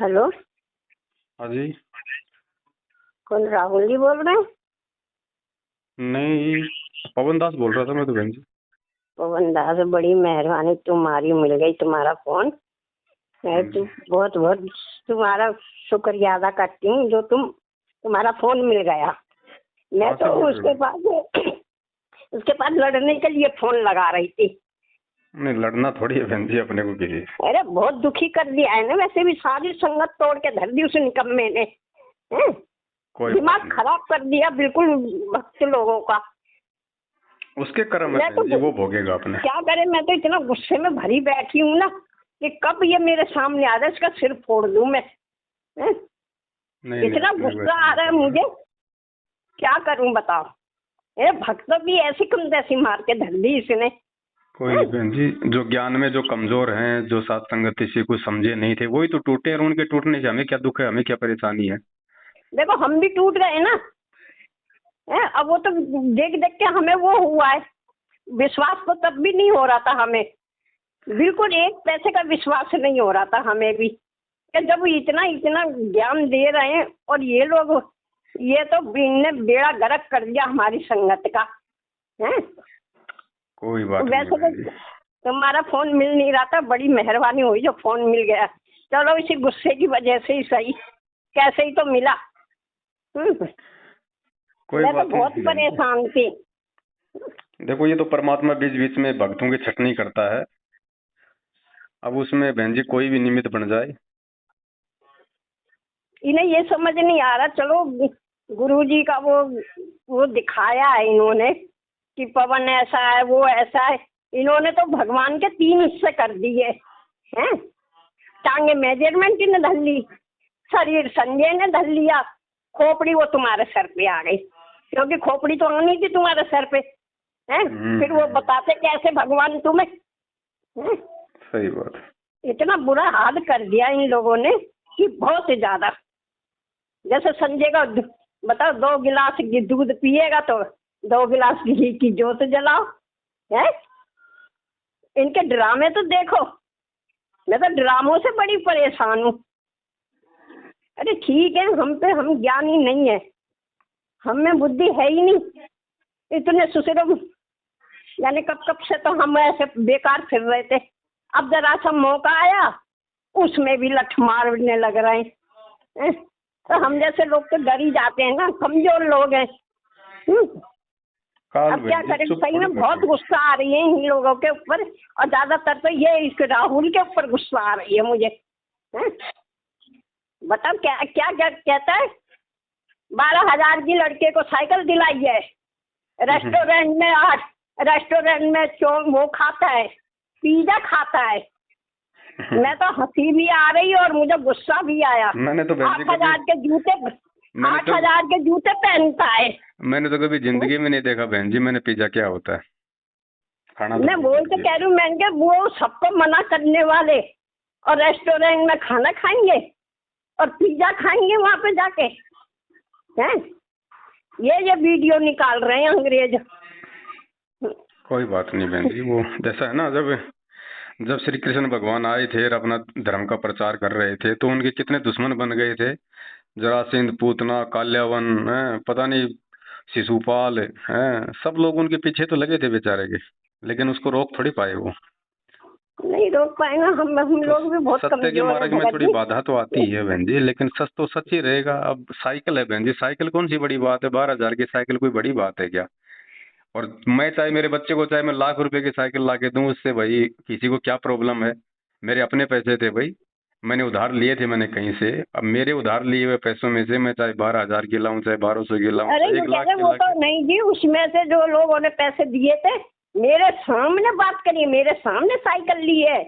Hello. हाँ जी। कौन, राहुल जी बोल रहे हैं? नहीं, पवन दास बोल रहा था मैं तो बहन जी। पवन दास, बड़ी मेहरबानी, तुम्हारी मिल गई तुम्हारा फोन। मैं तो जी। बहुत बहुत तुम्हारा शुक्रिया अदा करती हूँ जो तुम्हारा फोन मिल गया। मैं कहाँ तो से बोल रहे उसके हो? बाद उसके बाद लड़ने के लिए फोन लगा रही थी। नहीं, लड़ना थोड़ी है बहन जी अपने को किसी से। अरे बहुत दुखी कर दिया है ना, वैसे भी सारी संगत तोड़ के धर दी उस निकम्मे ने। हैं? कोई बात दिमाग नहीं, खराब कर दिया बिल्कुल भक्त लोगों का। उसके कर्म है मैं तो बहन जी, वो भोगेगा अपने। क्या करे, मैं तो इतना गुस्से में भरी बैठी हूँ ना कि कब ये मेरे सामने आ रहा है इसका सिर फोड़ दूं मैं। हैं? नहीं नहीं, इतना अपने को गुस्सा ऐसा आ नहीं रहा है करना। मुझे, क्या करूं बताओ। ये भक्त भी ऐसी कम तैसी मार के धर दी इसने। कोई हैं? नहीं बहन जी, जो ज्ञान में जो कमजोर हैं, जो सात संगत इसी को समझे नहीं थे, वही तो टूटे। और उनके टूटने से हमें क्या दुख है, हमें क्या परेशानी है? देखो हम भी टूट गए ना। हैं? अब वो तो देख देख के हमें वो हुआ है। विश्वास तो तब भी नहीं हो रहा था हमें, बिल्कुल एक पैसे का विश्वास नहीं हो रहा था हमें भी कि जब इतना इतना ज्ञान दे रहे हैं और ये लोग, ये तो इनने बेड़ा गर्क कर दिया हमारी संगत का। हैं? कोई बात नहीं वैसे बहन तो जी। तुम्हारा फोन मिल नहीं रहा था, बड़ी मेहरबानी हुई जो फोन मिल गया। चलो इसी गुस्से की वजह से ही सही, कैसे ही तो मिला। हम्म। कोई मैं तो बात बहुत नहीं बहन जी। परेशान थी। देखो, ये तो परमात्मा बीच बीच में भक्तों की छटनी करता है। अब उसमें बहन जी कोई भी निमित्त बन जाए। इन्हें ये समझ नहीं आ रहा। चलो गुरुजी का वो दिखाया है इन्होंने कि पवन ऐसा है वो ऐसा है। इन्होंने तो भगवान के 3 हिस्से कर दिए हैं। टांगे मेजरमेंट ने धर ली, शरीर संजय ने धर लिया, खोपड़ी वो तुम्हारे सर पे आ गई, क्योंकि खोपड़ी तो आनी थी तुम्हारे सर पे। हैं? फिर वो हम्म। बताते कैसे भगवान तुम्हें। हैं? सही बात है। इतना बुरा हाल कर दिया इन लोगों ने कि बहुत ही ज्यादा। जैसे संजय का बताओ, 2 गिलास दूध पिएगा तो 2 गिलास घी की जोत जलाओ। है? इनके ड्रामे तो देखो। मैं तो ड्रामों से बड़ी परेशान हूँ। अरे ठीक है, हम ज्ञानी नहीं है, हम में बुद्धि है ही नहीं। इतने सुसरम, यानी कब कब से तो हम ऐसे बेकार फिर रहे थे। अब जरा सा मौका आया उसमें भी लठ मारने लग रहे हैं। तो हम जैसे लोग तो डर ही जाते हैं ना, कमजोर लोग हैं। काल अब क्या बहन जी करें, चुप सही थोड़ी में बहुत बैठोगे। गुस्सा आ रही है इन लोगों के ऊपर। और ज्यादातर तो ये इस राहुल के ऊपर गुस्सा आ रही है मुझे। हैं? बताओ क्या क्या क्या कहता है। 12,000 की लड़के को साइकिल दिलाई है, रेस्टोरेंट में 8, रेस्टोरेंट में वो खाता है, पिज्जा खाता है। मैं तो हंसी भी आ रही और मुझे गुस्सा भी आया। मैंने तो बहन जी आठ कभी हजार के जूते मैंने आठ तो हजार के जूते पहनता है। मैंने तो कभी जिंदगी में नहीं देखा बहन जी, मैंने पिज्जा क्या होता है। खाना तो मैं बहुत बोल तो लीजिए। कह रही हूँ, मैंने वो सबको मना करने वाले और रेस्टोरेंट में खाना खाएंगे और पिज्जा खाएंगे वहां पे जाके। हैं? ये वीडियो निकाल रहे हैं अंग्रेज। कोई बात नहीं बहन जी, वो जैसा है ना, जब जब श्री कृष्ण भगवान आए थे और अपना धर्म का प्रचार कर रहे थे, तो उनके कितने दुश्मन बन गए थे। जरासंध, पूतना, काल्यावन, पता नहीं, शिशुपाल, सब लोग उनके पीछे तो लगे थे बेचारे के। लेकिन उसको रोक थोड़ी पाए वो। नहीं रोक पाए ना, हम तो लोग भी बहुत सत्य के कमजोर हैं मार्ग में भगत थोड़ी जी। बाधा तो आती है बहन जी, लेकिन सच तो सच ही रहेगा। अब साइकिल है बहन जी, साइकिल कौन सी बड़ी बात है? 12,000 की साइकिल कोई बड़ी बात है क्या? और मैं चाहे मेरे बच्चे को, चाहे मैं लाख रुपए की साइकिल ला के दूं, उससे भाई किसी को क्या प्रॉब्लम है? मेरे अपने पैसे थे भाई, मैंने उधार लिए थे मैंने कहीं से। अब मेरे उधार लिए हुए पैसों में से मैं चाहे 12,000 की लाऊं, चाहे 1200 की लाऊं, अरे चाहे जो एक कह लाख रहे की वो ला तो के। नहीं जी, उसमें से जो लोगों ने पैसे दिए थे मेरे सामने बात करिए, मेरे सामने साइकिल ली है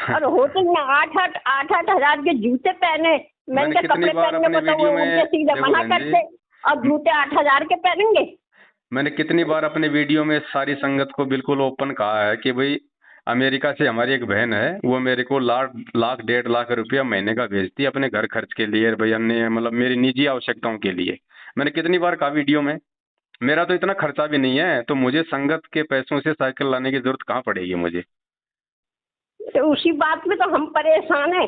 और होटल में 8,000 के जूते पहने। मैंने मैंने कहा कितनी कपड़े बार पहनने अपने को तो वो वीडियो उनके में, सीधे देखो मना बहन जी, करते, और जूते 8,000 के पहनेंगे। मैंने कितनी बार अपने वीडियो में सारी संगत को बिल्कुल ओपन कहा है कि भाई, अमेरिका से हमारी एक बहन है, वो मेरे को लाख लाख 1.5 लाख रुपया महीने का भेजती है अपने घर खर्च के लिए, भाई अन्य मतलब मेरी निजी आवश्यकताओं के लिए। मैंने कितनी बार कहा वीडियो में, मेरा तो इतना खर्चा भी नहीं है, तो मुझे संगत के पैसों से साइकिल लाने की जरूरत कहाँ पड़ेगी मुझे? तो उसी बात में तो हम परेशान हैं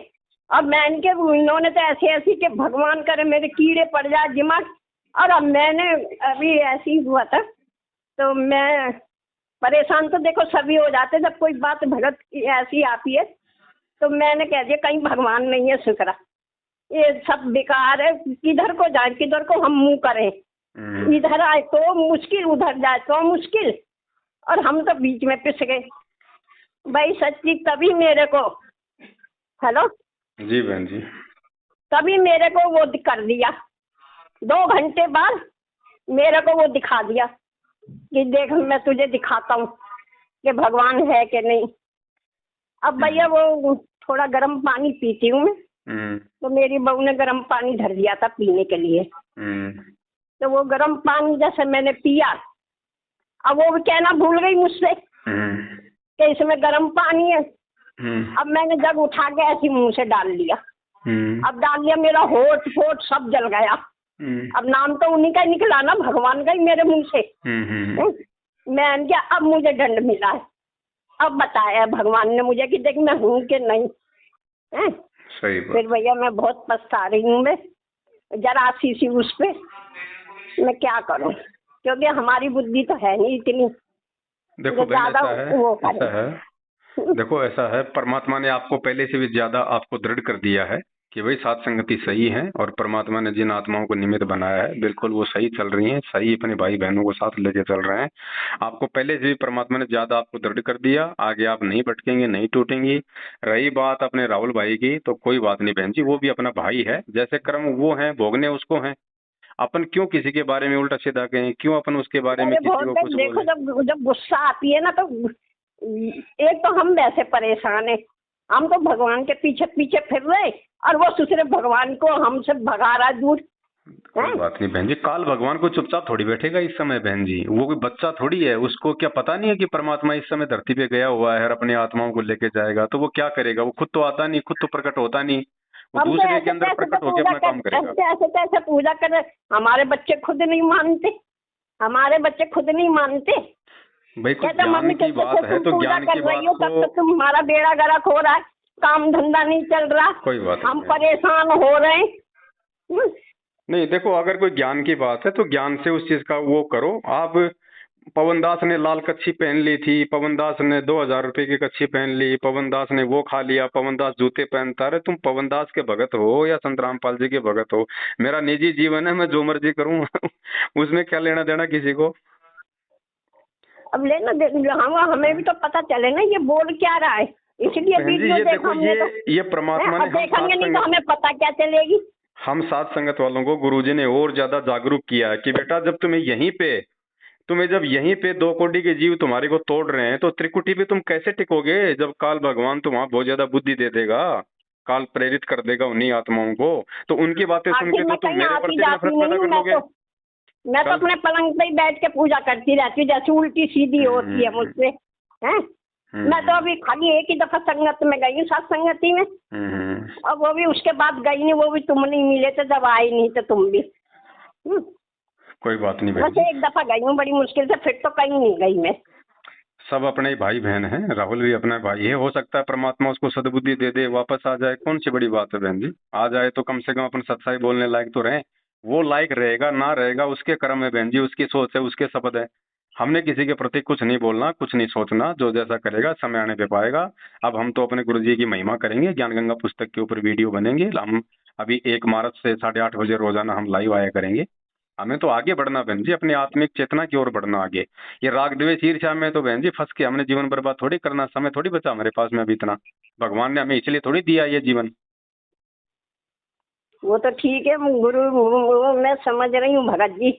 अब मैं इनके इन्होंने तो ऐसे ऐसी कि भगवान करे मेरे कीड़े पड़ जाए दिमाग। और अब मैंने अभी ऐसे ही हुआ था तो मैं परेशान तो देखो सभी हो जाते जब कोई बात भगत की ऐसी आती है। तो मैंने कह दिया कहीं भगवान नहीं है शुक्र, ये सब बेकार है, किधर को जाए किधर को हम मुंह करें, इधर आए तो मुश्किल उधर जाए तो मुश्किल, और हम तो बीच में पिस गए भाई सच्ची। तभी मेरे को हेलो जी बहन जी, तभी मेरे को वो कर दिया 2 घंटे बाद मेरे को वो दिखा दिया कि देख मैं तुझे दिखाता हूँ कि भगवान है कि नहीं। अब भैया वो थोड़ा गर्म पानी पीती हूँ मैं, तो मेरी बहू ने गर्म पानी धर दिया था पीने के लिए। तो वो गर्म पानी जैसे मैंने पिया, अब वो कहना भूल गई मुझसे कि इसमें गर्म पानी है। अब मैंने जग उठा के ऐसी मुंह से डाल लिया। अब डाल लिया, मेरा होठ फोट सब जल गया। अब नाम तो उन्हीं का निकला ना, भगवान का ही मेरे मुंह से। मैं क्या अब मुझे दंड मिला है, अब बताया भगवान ने मुझे कि देख मैं हूँ कि नहीं है। सही बात। फिर भैया मैं बहुत पछता रही हूँ, मैं जरा सी उस पे मैं क्या करूँ, क्योंकि हमारी बुद्धि तो है नहीं इतनी। देखो बहन ऐसा है देखो ऐसा है, परमात्मा ने आपको पहले से भी ज्यादा आपको दृढ़ कर दिया है कि भाई सात संगति सही है, और परमात्मा ने जिन आत्माओं को निमित्त बनाया है बिल्कुल वो सही चल रही हैं, सही अपने भाई बहनों को साथ लेके चल रहे हैं। आपको पहले से भी परमात्मा ने ज्यादा आपको दृढ़ कर दिया, आगे आप नहीं भटकेंगे, नहीं टूटेंगी। रही बात अपने राहुल भाई की, तो कोई बात नहीं बहन जी, वो भी अपना भाई है, जैसे कर्म वो है भोगने उसको है। अपन क्यों किसी के बारे में उल्टा सीधा कहें, क्यों अपन उसके बारे में किसी को कुछ देखो बोले। जब गुस्सा आती है ना तो एक तो हम वैसे परेशान है, हम तो भगवान के पीछे पीछे फिर रहे और वो दूसरे भगवान को हमसे भगा रहा दूर। कोई बात नहीं बहन जी, काल भगवान को चुपचाप थोड़ी बैठेगा इस समय बहन जी, वो कोई बच्चा थोड़ी है, उसको क्या पता नहीं है कि परमात्मा इस समय धरती पे गया हुआ है और अपनी आत्माओं को लेके जाएगा, तो वो क्या करेगा, वो खुद तो आता नहीं, खुद तो प्रकट होता नहीं, वो दूसरे के अंदर प्रकट होकर अपना काम करेगा। ऐसे पूजा कर, हमारे बच्चे खुद नहीं मानते, हमारे बच्चे खुद नहीं मानते। भाई कुछ ज्ञान की बात है तो ज्ञान की बात को, तुम्हारा बेड़ा गर्क हो रहा है, काम धंधा नहीं चल रहा, कोई बात हम परेशान हो रहे हैं। नहीं देखो, अगर कोई ज्ञान की बात है तो ज्ञान से उस चीज का वो करो। आप पवनदास ने लाल कच्छी पहन ली थी, पवनदास ने 2000 रुपए की कच्छी पहन ली, पवनदास ने वो खा लिया, पवनदास जूते पहनता रहे, तुम पवनदास के भगत हो या संत रामपाल जी के भगत हो, मेरा निजी जीवन है, मैं जो मर्जी करूं उसमें क्या लेना देना किसी को। अब लेना हाँ, हमें भी तो पता चले ना ये बोल क्या रहा है, इसलिए वीडियो देखो ये परमात्मा ने देखेंगे नहीं तो हमें पता क्या चलेगी। हम सात संगत वालों को गुरुजी ने और ज्यादा जागरूक किया है कि बेटा जब तुम्हें जब यहीं पे 2 कोटि के जीव तुम्हारे को तोड़ रहे हैं तो त्रिकुटी पे तुम कैसे टिकोगे, जब काल भगवान तुम्हारा बहुत ज्यादा बुद्धि दे देगा, काल प्रेरित कर देगा उन्हीं आत्माओं को, तो उनकी बातें सुन के तो तुम मेरे प्रति नफरत पैदा कर लोगे। मैं तो अपने पलंग पे ही बैठ के पूजा करती रहती हूँ, जैसे उल्टी सीधी होती है मुझसे हैं। मैं तो अभी खाली एक ही दफा संगत में गई हूँ, सत्संगति में, और वो भी उसके बाद गई नहीं, वो भी तुम नहीं मिले थे जब आई नहीं तो तुम भी। कोई बात नहीं, बस एक दफा गई हूँ बड़ी मुश्किल से, फिर तो कहीं नहीं गई मैं। सब अपने ही भाई बहन हैं, राहुल भी अपना भाई है, हो सकता है परमात्मा उसको सद्बुद्धि दे दे, वापस आ जाए, कौन सी बड़ी बात है बहन जी, आ जाए तो कम से कम अपन सच्चाई बोलने लायक तो रहे। वो लायक रहेगा ना रहेगा उसके कर्म है बहन जी, उसकी सोच है, उसके शब्द है, हमने किसी के प्रति कुछ नहीं बोलना, कुछ नहीं सोचना, जो जैसा करेगा समय आने पे पाएगा। अब हम तो अपने गुरु जी की महिमा करेंगे, ज्ञान गंगा पुस्तक के ऊपर वीडियो बनेंगे, हम अभी 1 मार्च से 8:30 बजे रोजाना हम लाइव आया करेंगे। हमें तो आगे बढ़ना बहन जी, अपनी आत्मिक चेतना की ओर बढ़ना आगे। ये राग द्वेष ईर्ष्या में तो बहन जी फंस के हमने जीवन बर्बाद थोड़ी करना, समय थोड़ी बचा हमारे पास में अभी इतना, भगवान ने हमें इसलिए थोड़ी दिया ये जीवन। वो तो ठीक है गुरु, मैं समझ रही हूँ भगत जी,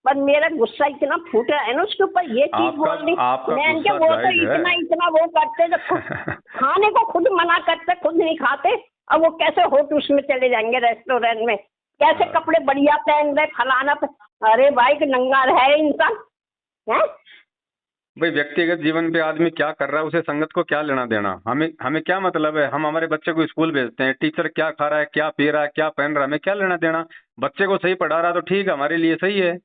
पर मेरा गुस्सा इतना फूट रहा है ना उसके ऊपर, ये चीज बोल दी मैं क्या, वो तो इतना वो करते जब खाने को खुद मना करते, खुद नहीं खाते, अब वो कैसे होट उसमें चले जाएंगे रेस्टोरेंट में, कैसे कपड़े बढ़िया पहन रहे फलाना अरे भाई नंगा है इंसान है। भाई व्यक्तिगत जीवन पे आदमी क्या कर रहा है उसे संगत को क्या लेना देना, हमें क्या मतलब है, हम हमारे बच्चे को स्कूल भेजते हैं, टीचर क्या खा रहा है, क्या पी रहा है, क्या पहन रहा है, हमें क्या लेना देना, बच्चे को सही पढ़ा रहा है तो ठीक है, हमारे लिए सही है।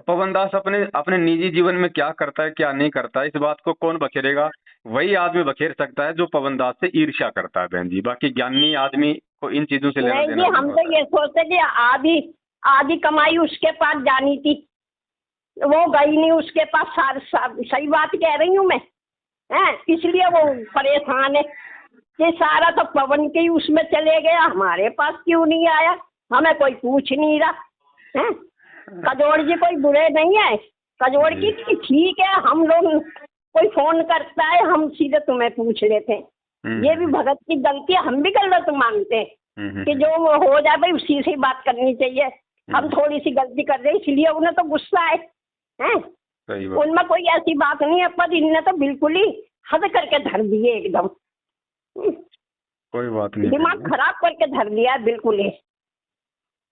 पवन दास अपने अपने निजी जीवन में क्या करता है क्या नहीं करता है, इस बात को कौन बखेरेगा। वही आदमी बखेर सकता है जो पवनदास से ईर्ष्या करता है बहन जी। बाकी ज्ञानी आदमी को इन चीजों से लेना नहीं देना जी, नहीं हम होता तो है। ये सोचते कि आधी आधी कमाई उसके पास जानी थी, वो गई नहीं उसके पास। सही बात कह रही हूँ मैं, हैं, इसलिए वो परेशान है कि सारा तो पवन के ही उसमें चले गया, हमारे पास क्यों नहीं आया, हमें कोई पूछ नहीं रहा है। कजोड़ जी कोई बुरे नहीं है, कजोड़ जी। की ठीक है, हम लोग कोई फोन करता है हम सीधे तुम्हें पूछ लेते हैं। ये भी भगत की गलती है, हम भी गलत मानते हैं कि जो वो हो जाए भाई उसी से ही बात करनी चाहिए। हम थोड़ी सी गलती कर रहे इसलिए उन्हें तो गुस्सा है, हैं? सही बात। उनमें कोई ऐसी बात नहीं है, पर इनने तो बिल्कुल ही हद करके धर दिए एकदम। कोई बात नहीं दिमाग बहन जी। खराब करके धर दिया है बिल्कुल ही।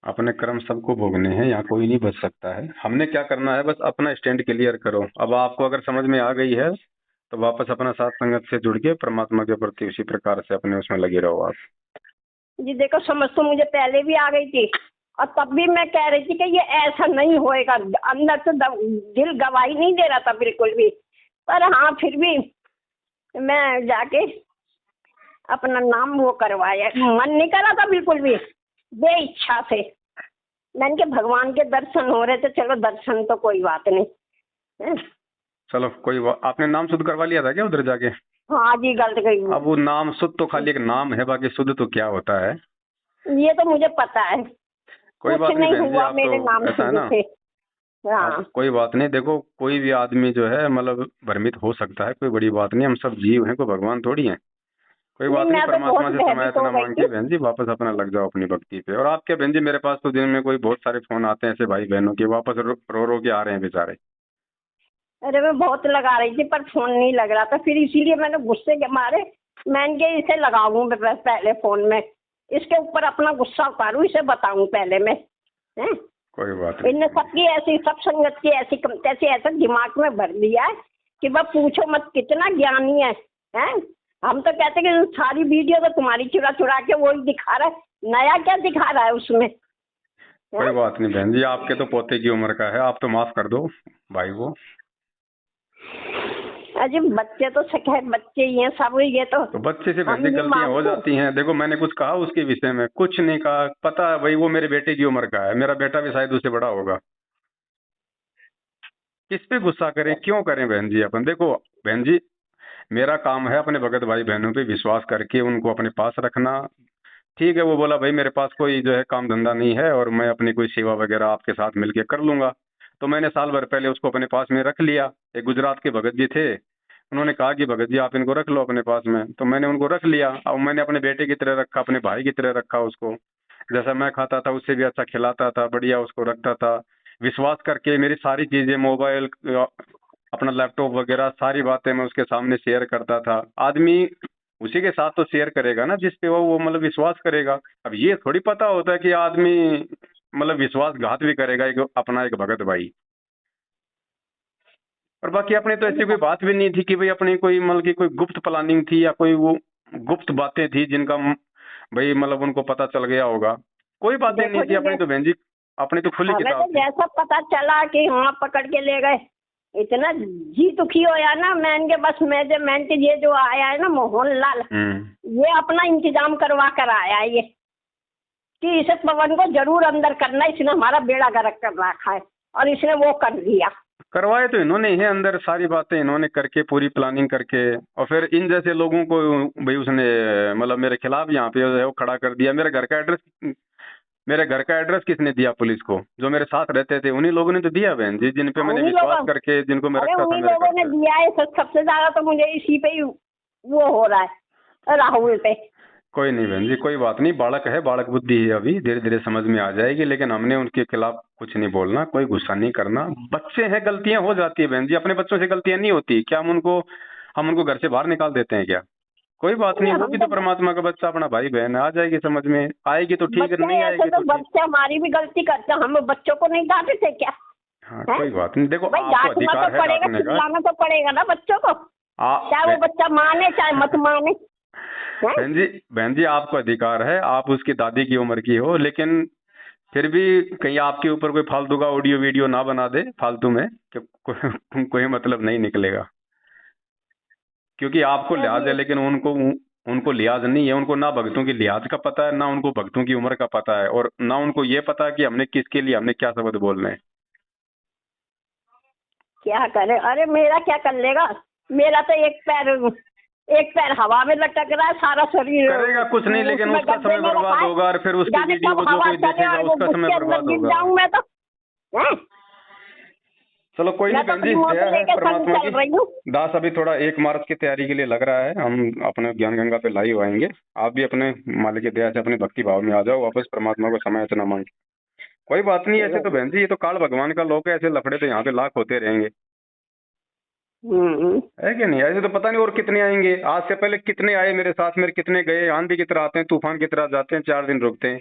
अपने कर्म सबको भोगने हैं, यहाँ कोई नहीं बच सकता है। हमने क्या करना है, बस अपना स्टैंड क्लियर करो। अब आपको अगर समझ में आ गई है तो वापस अपना साथ संगत से जुड़ के परमात्मा के प्रति उसी प्रकार से अपने उसमें लगे रहो आप। जी देखो, समझ तो मुझे पहले भी आ गई थी, और तब भी मैं कह रही थी कि ये ऐसा नहीं होएगा, अंदर से दिल गवाही नहीं दे रहा था बिल्कुल भी। पर हाँ, फिर भी मैं जाके अपना नाम वो करवाया, मन नहीं करा था बिल्कुल भी, बे इच्छा से। मैंने के भगवान के दर्शन हो रहे थे, चलो दर्शन तो कोई बात नहीं है। चलो कोई बात। आपने नाम शुद्ध करवा लिया था क्या उधर जाके? हाँ जी, गलत गई। अब वो नाम शुद्ध तो खाली एक नाम है, बाकी शुद्ध तो क्या होता है ये तो मुझे पता है, कोई कुछ बात नहीं नहीं बहन जी। हुआ आप मेरे नाम तो ऐसा है शुद्ध ना, से। हाँ कोई बात नहीं। देखो कोई भी आदमी जो है मतलब भ्रमित हो सकता है, कोई बड़ी बात नहीं। हम सब जीव हैं, कोई भगवान थोड़ी हैं। कोई नहीं, बात नहीं, मैं तो बहुत परमात्मा से समय भयभीत हो इतना गई मांग के थी। बहन जी वापस अपना लग जाओ अपनी भक्ति पे। और आपके बहन जी मेरे पास तो दिन में कोई बहुत सारे फोन आते हैं ऐसे भाई बहनों के, वापस रो रो के आ रहे हैं बेचारे। अरे मैं बहुत लगा रही थी पर फोन नहीं लग रहा था, फिर इसीलिए मैंने गुस्से के मारे मैंने के इसे लगाऊं मैं पहले फोन में, इसके ऊपर अपना गुस्सा उतारूं, इसे बताऊं पहले मैं, हैं? कोई बात नहीं। इनने सबकी ऐसी, सब संगत की ऐसी तैसी ऐसा दिमाग में भर दिया है कि बस पूछो मत, कितना ज्ञानी है, हैं? हम तो कहते कि सारी वीडियो तो तुम्हारी चुरा चुरा के वही दिखा रहा है, नया क्या दिखा रहा है उसमें, कोई हैं? बात नहीं बहन जी, आपके तो पोते की उम्र का है, आप तो माफ कर दो भाई को। अजी बच्चे तो सके बच्चे ही हैं सब, ये तो तो बच्चे से बहन हम जी नहीं गलतियां हो मानते। जाती हैं। देखो मैंने कुछ कहा उसके विषय में? कुछ नहीं कहा। पता है भाई वो मेरे बेटे की उम्र का है, मेरा बेटा भी शायद उससे बड़ा होगा। किस पे गुस्सा करें, क्यों करें बहन जी अपन? देखो बहन जी, मेरा काम है अपने भगत भाई बहनों पे विश्वास करके उनको अपने पास रखना। ठीक है, वो बोला भाई मेरे पास कोई जो है काम धंधा नहीं है और मैं अपनी कोई सेवा वगैरह आपके साथ मिलके कर लूंगा। तो मैंने साल भर पहले उसको अपने पास में रख लिया। एक गुजरात के भगत जी थे, उन्होंने कहा कि भगत जी आप इनको रख लो अपने पास में, तो मैंने उनको रख लिया। अब मैंने अपने बेटे की तरह रखा, अपने भाई की तरह रखा उसको। जैसा मैं खाता था उससे भी अच्छा खिलाता था, बढ़िया उसको रखता था। विश्वास करके मेरी सारी चीजें, मोबाइल, अपना लैपटॉप वगैरह सारी बातें मैं उसके सामने शेयर करता था। आदमी उसी के साथ तो शेयर करेगा ना जिस पे वो मतलब विश्वास करेगा। अब ये थोड़ी पता होता है कि आदमी मतलब विश्वासघात भी करेगा एक अपना एक भगत भाई। और बाकी अपने तो ऐसी कोई बात भी नहीं थी कि भाई अपनी कोई मतलब की कोई गुप्त प्लानिंग थी या कोई वो गुप्त बातें थी जिनका भाई मतलब उनको पता चल गया होगा। कोई बातें देखो नहीं थी जी, अपनी तो बहन जी, अपनी तो खुली हमें तो किताब थी। जैसा पता चला कि हाँ पकड़ के ले गए, इतना जी दुखी होया ना मैंने के, बस मैनेजमेंट ये जो आया है ना मोहनलाल, ये अपना इंतजाम करवा कर आया है ये, कि इसे पवन को जरूर अंदर करना, इसने हमारा बेड़ा गर्क कर रखा है और इसने वो कर दिया। करवाए तो इन्होंने ही है, अंदर सारी बातें इन्होंने करके पूरी प्लानिंग करके, और फिर इन जैसे लोगों को भाई उसने मतलब मेरे खिलाफ यहाँ पे जो है वो खड़ा कर दिया। मेरे घर का एड्रेस किसने दिया पुलिस को? जो मेरे साथ रहते थे उन्हीं लोगों ने तो दिया बहन जी, जिन पे मैंने उन्हीं विश्वास लोगों, करके जिनको मैं अरे रखता था उन्हीं मेरे घर लोगों ने पे। दिया है, सबसे ज्यादा तो मुझे इसी पे ही वो हो रहा है, राहुल पे। कोई नहीं बहन जी, कोई बात नहीं। बालक है, बालक बुद्धि है, अभी धीरे धीरे समझ में आ जाएगी। लेकिन हमने उनके खिलाफ कुछ नहीं बोलना, कोई गुस्सा नहीं करना। बच्चे हैं, गलतियां हो जाती है बहन जी। अपने बच्चों से गलतियां नहीं होती क्या? हम उनको घर से बाहर निकाल देते हैं क्या? कोई बात नहीं, नहीं, वो हम भी तो तो परमात्मा का बच्चा अपना भाई बहन है। आ जाएगी समझ में, आएगी तो ठीक है, बच्चे नहीं ऐसे आएगी तो तो ठीक। बच्चे हमारी भी गलती करते हैं, हम बच्चों को नहीं डांटे थे क्या? हाँ है कोई बात नहीं। देखो भाई, आपको डांटना तो अधिकार है पड़ेगा, डांटने का। चिल्लाना तो पड़ेगा ना बच्चों को, चाहे वो बच्चा माने चाहे मत माने, हैं? बहन जी आपको अधिकार है, आप उसकी दादी की उम्र की हो, लेकिन फिर भी कहीं आपके ऊपर कोई फालतू का ऑडियो वीडियो ना बना दे फालतू में, कि कोई मतलब नहीं निकलेगा। क्योंकि आपको लिहाज है, चलिए। लेकिन उनको उनको लिहाज नहीं है। उनको ना भक्तों की लिहाज का पता है, ना उनको भक्तों की उम्र का पता है, और ना उनको ये पता है कि हमने किसके लिए हमने क्या शब्द बोलने हैं। क्या करे, अरे मेरा क्या कर लेगा, मेरा तो एक पैर हवा में लटक रहा है, सारा शरीर करेगा कुछ नहीं, लेकिन उसमें उसका गड्ढे समय में रखा बर्बाद है। होगा, और फिर उसकी जाने वीडियो कब को जो हवा कोई चले देखेगा और वो उसका समय उसके अंदर बर्बाद गिर होगा। जाऊं मैं तो। हैं? चलो कोई नहीं मैं तो बहन अपनी जी, मौत दया है लेके संग परमात्मा की। चल रही हूँ। दास अभी थोड़ा 1 मार्च की तैयारी के लिए लग रहा है, हम अपने ज्ञान गंगा पे लाइव आएंगे। आप भी अपने मालिक की दया से अपने भक्ति भाव में आ जाओ वापस, परमात्मा को समय इतना मांग। कोई बात नहीं, ऐसे तो बहन जी ये तो काल भगवान का लोक है, ऐसे लफड़े तो यहाँ पे लाख होते रहेंगे, हम्म। है कि नहीं? ऐसे तो पता नहीं और कितने आएंगे। आज से पहले कितने आए मेरे साथ, मेरे कितने गए, आंधी की तरह आते हैं, तूफान की तरह जाते हैं, 4 दिन रुकते हैं।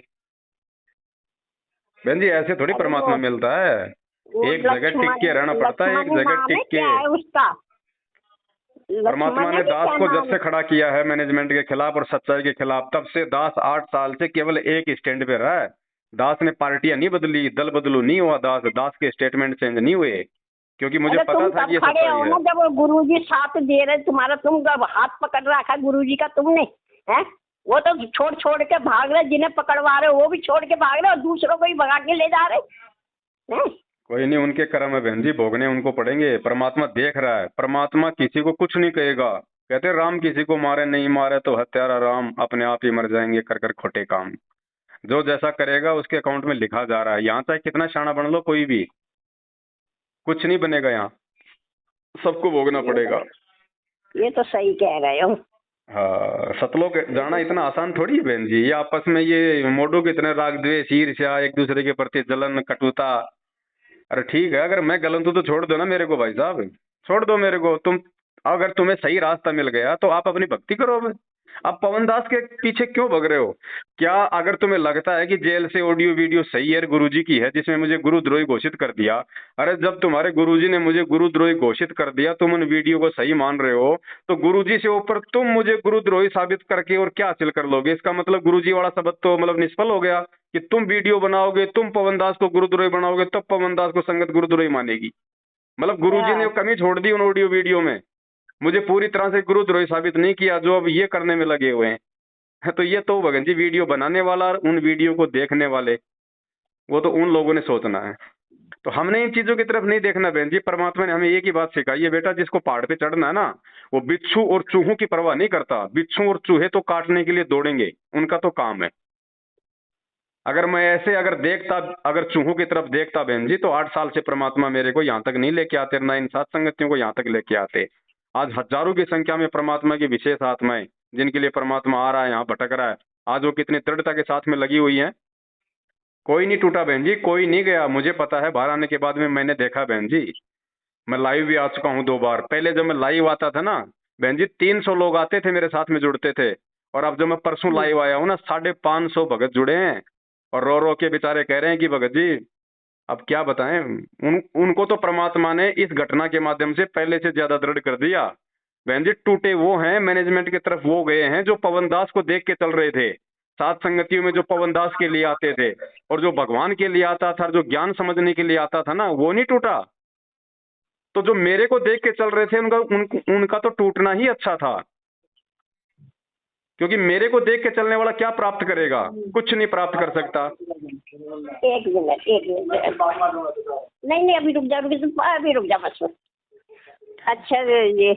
बहन जी ऐसे थोड़ी अरे परमात्मा मिलता है। वो एक जगह टिक लक्ष्मण, के रहना पड़ता है, एक लक्ष्मण जगह नाम टिक है, के। क्या है उसका? परमात्मा लक्ष्मण ने है कि दास क्या को जब नाम से है? खड़ा किया है मैनेजमेंट के खिलाफ और सच्चाई के खिलाफ, तब से दास 8 साल से केवल एक स्टैंड पे रहा है। दास ने पार्टियां नहीं बदली, दल बदलू नहीं हुआ, दास दास के स्टेटमेंट चेंज नहीं हुए, क्योंकि मुझे अरे पता तुम था तब कि ये खड़े सच्चाई हो है। ना जब वो गुरुजी साथ दे रहे तुम्हारा, तुम जब हाथ पकड़ रखा गुरुजी का तुमने, हैं? वो तो छोड़ छोड़ के भाग रहे, जिन्हें पकड़वा रहे हो वो भी छोड़ के भाग रहे और दूसरों को ही भगा के ले जा रहे हैं। कोई नहीं, उनके कर्म है बहन जी, भोगने उनको पड़ेंगे। परमात्मा देख रहा है, परमात्मा किसी को कुछ नहीं कहेगा। कहते राम किसी को मारे नहीं मारे तो हत्यारा राम अपने आप ही मर जाएंगे कर कर खोटे काम। जो जैसा करेगा उसके अकाउंट में लिखा जा रहा है। यहाँ चाहे कितना शाना बन लो, कोई भी कुछ नहीं बनेगा यहाँ, सबको भोगना पड़ेगा। ये तो सही कह रहे हो। हाँ, सतलोक जाना इतना आसान थोड़ी है बहन जी। ये आपस में ये मोडो के इतने राग द्वेष ईर्ष्या, एक दूसरे के प्रति जलन कटुता। अरे ठीक है, अगर मैं गलत हूं तो छोड़ दो ना मेरे को भाई साहब, छोड़ दो मेरे को तुम। अगर तुम्हें सही रास्ता मिल गया तो आप अपनी भक्ति करो अब। आप पवन दास के पीछे क्यों भग रहे हो? क्या अगर तुम्हें लगता है कि जेल से ऑडियो वीडियो सही है, गुरुजी की है, जिसमें मुझे गुरुद्रोही घोषित कर दिया? अरे जब तुम्हारे गुरुजी ने मुझे गुरुद्रोही घोषित कर दिया, तुम उन वीडियो को सही मान रहे हो, तो गुरुजी से ऊपर तुम मुझे गुरुद्रोही साबित करके और क्या हासिल कर लोगे? इसका मतलब गुरुजी वाला शब्द तो मतलब निष्फल हो गया कि तुम वीडियो बनाओगे, तुम पवन दास को गुरुद्रोही बनाओगे, तब पवन दास को संगत गुरुद्रोही मानेगी। मतलब गुरुजी ने हाँ, कमी छोड़ दी उन ऑडियो वीडियो में, मुझे पूरी तरह से गुरुद्रोही साबित नहीं किया, जो अब ये करने में लगे हुए हैं। तो ये तो भगत जी वीडियो बनाने वाला और उन वीडियो को देखने वाले, वो तो उन लोगों ने सोचना है। तो हमने इन चीजों की तरफ नहीं देखना बहन जी। परमात्मा ने हमें एक ही बात सिखाई है, बेटा जिसको पहाड़ पे चढ़ना है ना, वो बिच्छू और चूहों की परवाह नहीं करता। बिच्छू और चूहे तो काटने के लिए दौड़ेंगे, उनका तो काम है। अगर मैं ऐसे अगर देखता, अगर चूहों की तरफ देखता बहन जी, तो 8 साल से परमात्मा मेरे को यहाँ तक नहीं लेके आते, ना इन सात संगतियों को यहाँ तक लेके आते। आज हजारों की संख्या में परमात्मा की विशेष आत्माएं, जिनके लिए परमात्मा आ रहा है, यहाँ भटक रहा है, आज वो कितनी दृढ़ता के साथ में लगी हुई है। कोई नहीं टूटा बहन जी, कोई नहीं गया। मुझे पता है, बाहर आने के बाद में मैंने देखा बहन जी। मैं लाइव भी आ चुका हूँ 2 बार। पहले जब मैं लाइव आता था ना बहन जी, 300 लोग आते थे मेरे साथ में, जुड़ते थे। और अब जब मैं परसों लाइव आया हूँ ना, 550 भगत जुड़े हैं, और रो रो के बेचारे कह रहे हैं कि भगत जी अब क्या बताएं। उनको तो परमात्मा ने इस घटना के माध्यम से पहले से ज्यादा दृढ़ कर दिया। बहन जी टूटे वो हैं, मैनेजमेंट की तरफ वो गए हैं जो पवन दास को देख के चल रहे थे। सात संगतियों में जो पवन दास के लिए आते थे और जो भगवान के लिए आता था, जो ज्ञान समझने के लिए आता था ना, वो नहीं टूटा। तो जो मेरे को देख के चल रहे थे उनका तो टूटना ही अच्छा था। क्योंकि मेरे को देख के चलने वाला क्या प्राप्त करेगा? कुछ नहीं प्राप्त कर सकता। एक मिनट एक मिनट, नहीं नहीं अभी रुक जा, अभी रुक जा बस। अच्छा ये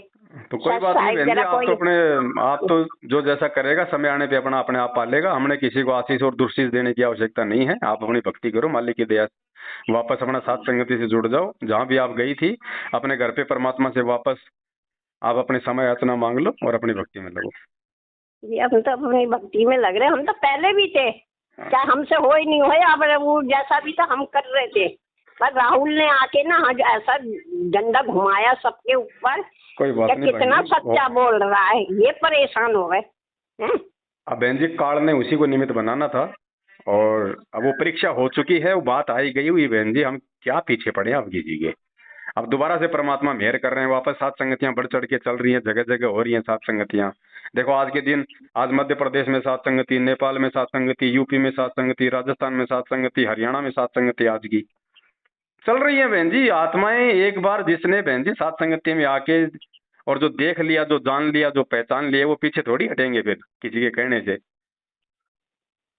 तो कोई बात नहीं बहन जी, आप तो जो जैसा करेगा समय आने पे अपना अपने आप पालेगा। हमने किसी को आशीष और दुर्शीष देने की आवश्यकता नहीं है। आप अपनी भक्ति करो, मालिक की दया से वापस अपना साथ संगति से जुड़ जाओ। जहां भी आप गई थी अपने घर पे परमात्मा से वापस आप अपने समय याचना मांग लो और अपनी भक्ति में लगो। जी, हम तो अपनी भक्ति में लग रहे हैं। हम तो पहले भी थे, क्या हमसे हो ही नहीं हो, अब वो जैसा भी था हम कर रहे थे। पर राहुल ने आके ना ऐसा डंडा घुमाया सबके ऊपर, कोई बात नहीं, कितना सच्चा बोल रहा है, ये परेशान हो गए हैं। अब बहन जी काल ने उसी को निमित्त बनाना था, और अब वो परीक्षा हो चुकी है, वो बात आई गई हुई बहन जी, हम क्या पीछे पड़े आप कीजिए। अब दोबारा से परमात्मा मेहर कर रहे हैं, वापस सात संगतियां बढ़ चढ़ के चल रही हैं, जगह जगह हो रही हैं सात संगतियां। देखो आज के दिन, आज मध्य प्रदेश में सात संगति, नेपाल में सात संगति, यूपी में सात संगति, राजस्थान में सात संगति, हरियाणा में सात संगति आज की चल रही है बहन जी। आत्माएं एक बार जिसने बहन जी सात संगति में आके और जो देख लिया, जो जान लिया, जो पहचान लिया, वो पीछे थोड़ी हटेंगे फिर किसी के कहने से।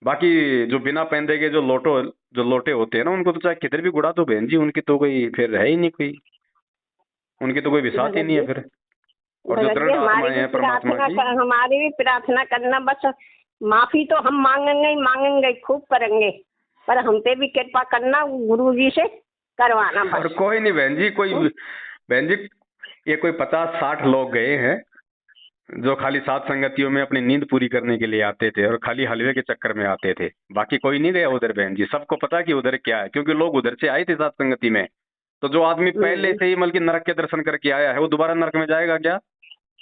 बाकी जो बिना पहनते के जो लोटे होते हैं ना, उनको तो चाहे किधर भी गुड़ा दो बहन जी, उनकी तो कोई फिर है ही नहीं कोई, उनकी तो कोई विसात ही भगत नहीं है जी, फिर। और जो भगत जी दृढ़ आत्माएं हैं परमात्मा की। हमारी भी प्रार्थना करना बस। माफी तो हम मांगेंगे ही मांगेंगे, खूब करेंगे, पर हम पे भी कृपा करना, गुरु जी से करवाना और बस। कोई नहीं बहन जी, कोई बहन जी, ये कोई 50-60 लोग गए हैं जो खाली सात संगतियों में अपनी नींद पूरी करने के लिए आते थे और खाली हलवे के चक्कर में आते थे। बाकी कोई नहीं गया उधर बहन जी, सबको पता कि उधर क्या है, क्योंकि लोग उधर से आए थे सात संगति में। तो जो आदमी पहले से ही मतलब कि नरक के दर्शन करके आया है, वो दोबारा नरक में जाएगा क्या?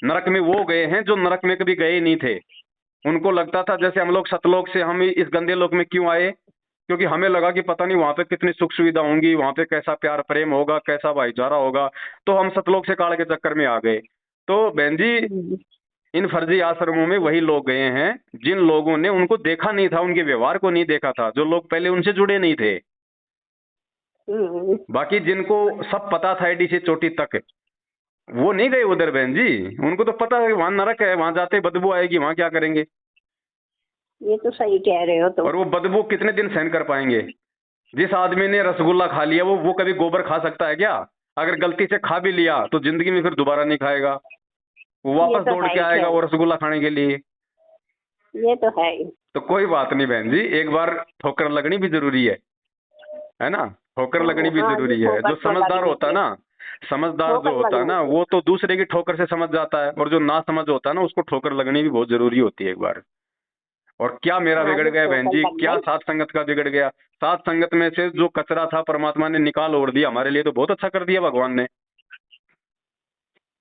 नरक में वो गए हैं जो नरक में कभी गए नहीं थे। उनको लगता था जैसे हम लोग सतलोक से हम इस गंदे लोक में क्यों आए, क्योंकि हमें लगा कि पता नहीं वहां पे कितनी सुख सुविधा होंगी, वहां पे कैसा प्यार प्रेम होगा, कैसा भाईचारा होगा, तो हम सतलोक से काल के चक्कर में आ गए। तो बहन जी, इन फर्जी आश्रमों में वही लोग गए हैं जिन लोगों ने उनको देखा नहीं था, उनके व्यवहार को नहीं देखा था, जो लोग पहले उनसे जुड़े नहीं थे। बाकी जिनको सब पता था एडी से चोटी तक, वो नहीं गए उधर बहन जी। उनको तो पता है कि वहां नरक है, वहां जाते बदबू आएगी, वहां क्या करेंगे। ये तो सही कह रहे हो तुम। और वो बदबू कितने दिन सहन कर पाएंगे? जिस आदमी ने रसगुल्ला खा लिया, वो कभी गोबर खा सकता है क्या? अगर गलती से खा भी लिया तो जिंदगी में फिर दोबारा नहीं खाएगा, वो ये वापस तो दौड़ है के ही आएगा खैर। वो रसगुल्ला खाने के लिए। ये तो है ही। तो कोई बात नहीं बहन जी, एक बार ठोकर लगनी भी जरूरी है ना? ठोकर लगनी भी हाँ जी, जरूरी है। ठोकर जो तो समझदार लगनी होता है चाहिए। ना, समझदार जो ठोकर होता है लगनी ना, चाहिए। वो तो दूसरे की ठोकर से समझ जाता है, और जो ना समझ होता है ना, उसको ठोकर लगनी भी बहुत जरूरी होती है एक बार। और क्या मेरा हाँ बिगड़ जी, गया बहन ठोकर जी, लग क्या गई। सात संगत का बिगड़ गया? सात संगत में से जो कचरा था परमात्मा ने निकाल ओढ़ दिया, हमारे लिए तो बहुत अच्छा कर दिया भगवान ने।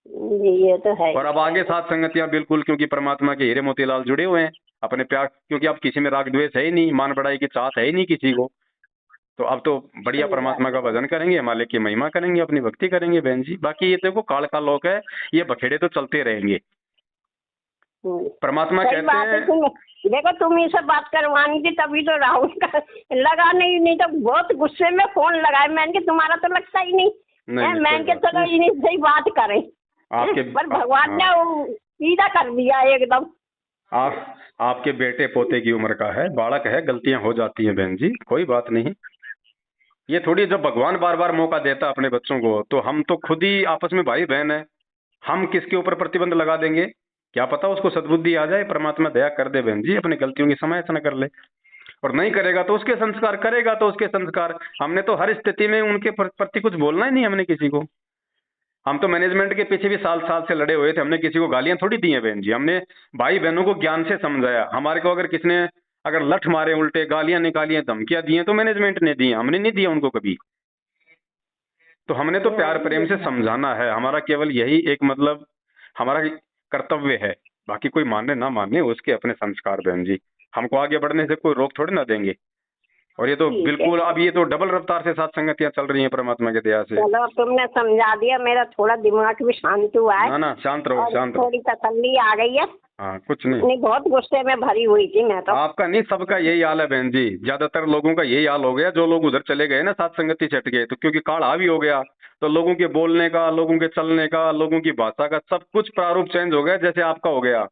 जी, ये तो है और ही अब आगे खैर। सात संगतियां बिल्कुल, क्योंकि परमात्मा के हीरे मोतीलाल जुड़े हुए हैं अपने प्यार, क्योंकि अब किसी में राग द्वेष है ही नहीं, मान बढ़ाई की चाहत है ही नहीं किसी को। तो अब तो बढ़िया सही बात परमात्मा का है। भजन करेंगे, हिमालय की महिमा करेंगे, अपनी भक्ति करेंगे बहन जी। बाकी ये देखो काल का लोक है, ये बखेड़े तो चलते रहेंगे। परमात्मा सही कहते बात है। हैं। तुम देखो, तुम ही से बात करवानी थी, तभी तो राहुल का लगा नहीं तो बहुत गुस्से में फोन लगाया। मैंने कि तुम्हारा तो लगता ही नहीं नहीं है। नहीं, कोई मैंने कि बात चलो नहीं। इन्हीं से ही बात करें। आपके पर भगवान हाँ, ने वो सीधा कर दिया एकदम। आपके बेटे पोते की उम्र का है, बालक है, गलतियां हो जाती हैं बहन जी, कोई बात नहीं। ये थोड़ी, जब भगवान बार बार मौका देता है अपने बच्चों को, तो हम तो खुद ही आपस में भाई बहन है, हम किसके ऊपर प्रतिबंध लगा देंगे? क्या पता उसको सद्बुद्धि आ जाए, परमात्मा दया कर दे बहन जी, अपनी गलतियों की समालोचना कर ले। और नहीं करेगा तो उसके संस्कार, करेगा तो उसके संस्कार। हमने तो हर स्थिति में उनके प्रति कुछ बोलना ही नहीं हमने किसी को। हम तो मैनेजमेंट के पीछे भी साल साल से लड़े हुए थे, हमने किसी को गालियां थोड़ी दी हैं बहन जी। हमने भाई बहनों को ज्ञान से समझाया। हमारे को अगर किसने अगर लठ मारे, उल्टे गालियां निकाली हैं, धमकियां दी हैं, तो मैनेजमेंट ने दी हैं, हमने नहीं दिया उनको कभी। तो हमने तो प्यार प्रेम से समझाना है, हमारा केवल यही एक मतलब हमारा कर्तव्य है। बाकी कोई माने ना माने उसके अपने संस्कार बहन जी, हमको आगे बढ़ने से कोई रोक थोड़ी ना देंगे। और ये तो ठीक है। बिल्कुल, अब ये तो डबल रफ्तार से साथ संगतियां चल रही हैं परमात्मा की दया से। चलो, तुमने समझा दिया, मेरा थोड़ा दिमाग भी शांत हुआ है ना ना, शांत रहो और शांत रहो। थोड़ी तसल्ली आ गई है। हाँ कुछ नहीं। नहीं, बहुत गुस्से में भरी हुई थी मैं तो। आपका नहीं, सबका यही हाल है बहन जी, ज्यादातर लोगों का यही हाल हो गया। जो लोग उधर चले गए ना, सात संगति से हट गए, तो क्योंकि काल हावी हो गया, तो लोगों के बोलने का, लोगों के चलने का, लोगों की भाषा का सब कुछ प्रारूप चेंज हो गया, जैसे आपका हो गया।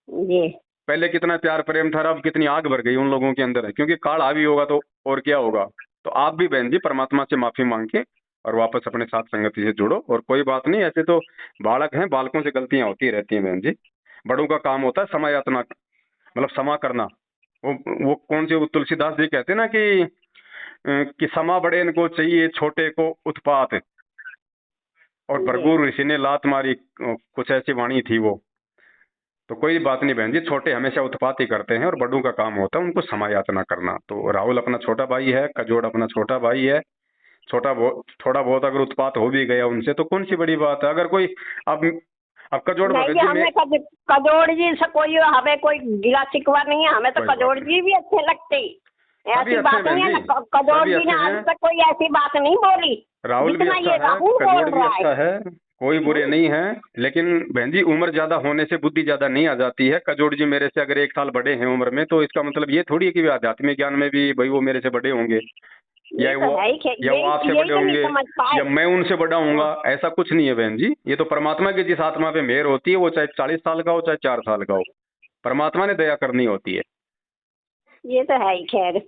जी। पहले कितना प्यार प्रेम था, अब कितनी आग भर गई उन लोगों के अंदर, क्योंकि काल हावी होगा तो और क्या होगा। तो आप भी बहन जी परमात्मा से माफी मांग के और वापस अपने साथ संगति से जुड़ो। और कोई बात नहीं, ऐसे तो बालक हैं, बालकों से गलतियां होती रहती हैं बहन जी। बड़ों का काम होता है क्षमा यातना, मतलब क्षमा करना। वो कौन से, वो तुलसीदास जी कहते हैं ना कि क्षमा बड़े इनको चाहिए, छोटे को उत्पात। और जी। भरपूर ऋषि ने लात मारी, कुछ ऐसी वाणी थी वो। तो कोई बात नहीं बहन जी, छोटे हमेशा उत्पात ही करते हैं और बड़ों का काम होता है उनको क्षमा याचना करना। तो राहुल अपना छोटा भाई है, कजोड़ अपना छोटा भाई है। थोड़ा बहुत अगर उत्पात हो भी गया उनसे तो कौन सी बड़ी बात है। अगर कोई अब कजोड़ नहीं भगत जी, जी में हमें कजोड़ जी से कोई हमें कोई गिला शिकवा नहीं है। हमें तो कोई बात कजोड़ नहीं, जी भी अच्छे लगते। सभी ऐसी अच्छे हैं बात नहीं बहन है जी, ना। कजोड़ सभी जी ने अच्छे आज हैं। तक कोई ऐसी बात नहीं बोली राहुल भी जितना अच्छा ये है, राहुल कजोड़ बोल भी रहा है। अच्छा है, कोई बुरे नहीं है। लेकिन बहन जी, उम्र ज्यादा होने से बुद्धि ज्यादा नहीं आ जाती है। कजोड़ जी मेरे से अगर 1 साल बड़े हैं उम्र में, तो इसका मतलब ये थोड़ी है कि वे आध्यात्मिक ज्ञान में भी भाई वो मेरे से बड़े होंगे। ये या तो वो है ही या वो आपसे यही बड़े तो नहीं होंगे समझ पाए। या मैं उनसे बड़ा हूँगा, ऐसा कुछ नहीं है बहन जी। ये तो परमात्मा की जिस आत्मा पे मेहर होती है, वो चाहे 40 साल का हो चाहे 4 साल का हो, परमात्मा ने दया करनी होती ये तो है ही खैर।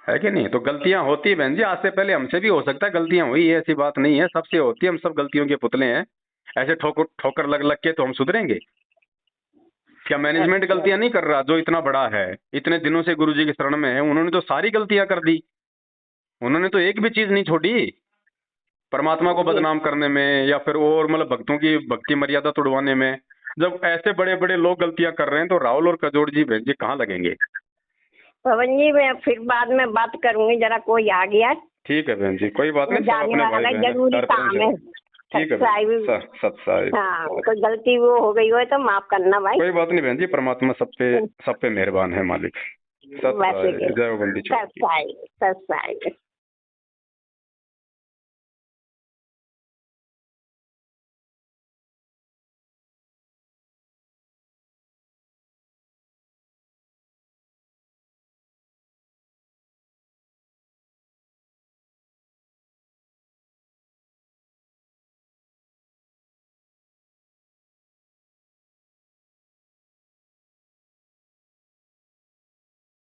है कि नहीं? तो गलतियां होती है बहन जी, आज से पहले हमसे भी हो सकता है गलतियां हुई है, ऐसी बात नहीं है, सबसे होती है, हम सब गलतियों के पुतले हैं। ऐसे ठोकर ठोकर लग लग के तो हम सुधरेंगे क्या? मैनेजमेंट अच्छा गलतियां नहीं कर रहा? जो इतना बड़ा है, इतने दिनों से गुरुजी की शरण में है, उन्होंने तो सारी गलतियां कर दी। उन्होंने तो एक भी चीज नहीं छोड़ी परमात्मा को ये बदनाम करने में या फिर और मतलब भक्तों की भक्ति मर्यादा तोड़वाने में। जब ऐसे बड़े बड़े लोग गलतियां कर रहे हैं तो राहुल और कजोड़ जी बहन जी कहाँ लगेंगे? पवन जी, मैं फिर बाद में बात करूंगी, जरा कोई आ गया, ठीक है बहन जी, कोई बात वो नहीं, सब जाने अपने भाई वाला है, बहन है, जरूरी प्यार प्रेम काम से। है। ठीक है सच्चाई बहन, सत साहिब। हाँ, कोई गलती वो हो गई हो तो माफ करना भाई। कोई बात नहीं बहन जी, परमात्मा सब पे मेहरबान है मालिक। सत वैसे साहिब, जय हो बंदी छोड़ की। सच्चाई सच्चाई।